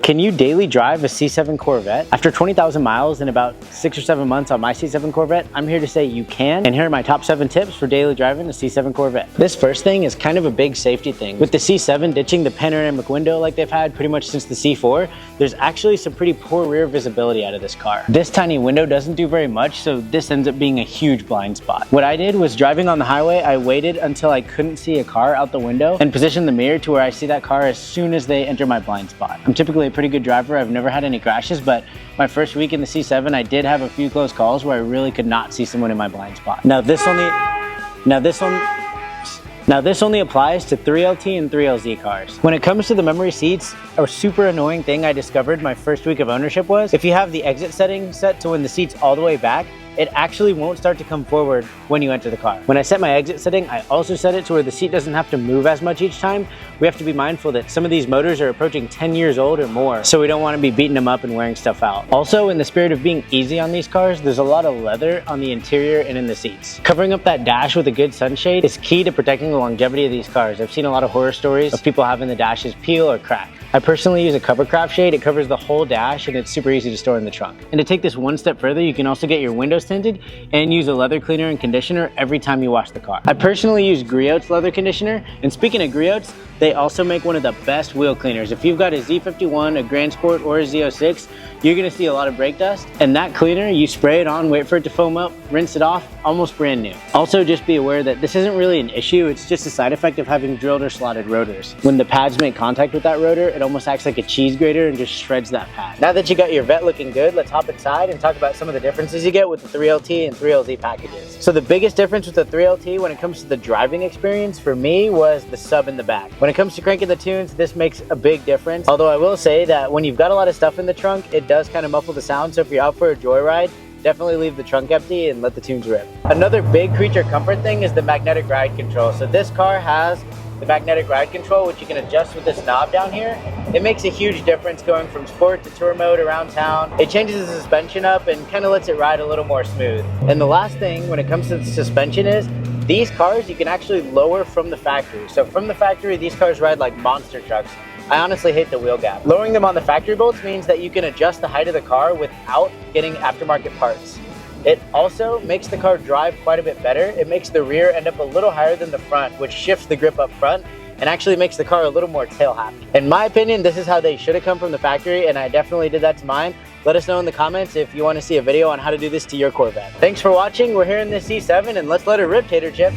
Can you daily drive a C7 Corvette? After 20,000 miles and about 6 or 7 months on my C7 Corvette, I'm here to say you can, and here are my top 7 tips for daily driving a C7 Corvette. This first thing is kind of a big safety thing. With the C7 ditching the panoramic window like they've had pretty much since the C4, there's actually some pretty poor rear visibility out of this car. This tiny window doesn't do very much, so this ends up being a huge blind spot. What I did was, driving on the highway, I waited until I couldn't see a car out the window and positioned the mirror to where I see that car as soon as they enter my blind spot. I'm typically a pretty good driver. I've never had any crashes, but my first week in the C7, I did have a few close calls where I really could not see someone in my blind spot. Now this only applies to 3LT and 3LZ cars. When it comes to the memory seats, a super annoying thing I discovered my first week of ownership was, if you have the exit setting set to when the seat's all the way back, it actually won't start to come forward when you enter the car. When I set my exit setting, I also set it to where the seat doesn't have to move as much each time. We have to be mindful that some of these motors are approaching 10 years old or more, so we don't want to be beating them up and wearing stuff out. Also, in the spirit of being easy on these cars, there's a lot of leather on the interior and in the seats. Covering up that dash with a good sunshade is key to protecting the longevity of these cars. I've seen a lot of horror stories of people having the dashes peel or crack. I personally use a cover craft shade. It covers the whole dash and it's super easy to store in the trunk. And to take this one step further, you can also get your windows tinted and use a leather cleaner and conditioner every time you wash the car. I personally use Griot's leather conditioner, and speaking of Griot's, they also make one of the best wheel cleaners. If you've got a Z51, a Grand Sport, or a Z06, you're gonna see a lot of brake dust, and that cleaner, you spray it on, wait for it to foam up, rinse it off, almost brand new. Also, just be aware that this isn't really an issue, it's just a side effect of having drilled or slotted rotors. When the pads make contact with that rotor, it almost acts like a cheese grater and just shreds that pad. Now that you got your Vette looking good, let's hop inside and talk about some of the differences you get with the 3LT and 3LZ packages. So the biggest difference with the 3LT when it comes to the driving experience for me was the sub in the back. When it comes to cranking the tunes, this makes a big difference. Although I will say that when you've got a lot of stuff in the trunk, it does kind of muffle the sound. So if you're out for a joyride, definitely leave the trunk empty and let the tunes rip. Another big creature comfort thing is the magnetic ride control. So this car has the magnetic ride control, which you can adjust with this knob down here. It makes a huge difference going from sport to tour mode around town. It changes the suspension up and kind of lets it ride a little more smooth. And the last thing when it comes to the suspension is, these cars you can actually lower from the factory. So from the factory, these cars ride like monster trucks. I honestly hate the wheel gap. Lowering them on the factory bolts means that you can adjust the height of the car without getting aftermarket parts. It also makes the car drive quite a bit better. It makes the rear end up a little higher than the front, which shifts the grip up front and actually makes the car a little more tail happy. In my opinion, this is how they should have come from the factory, and I definitely did that to mine. Let us know in the comments if you want to see a video on how to do this to your Corvette. Thanks for watching. We're here in this C7, and let's let it rip, Tater Chip.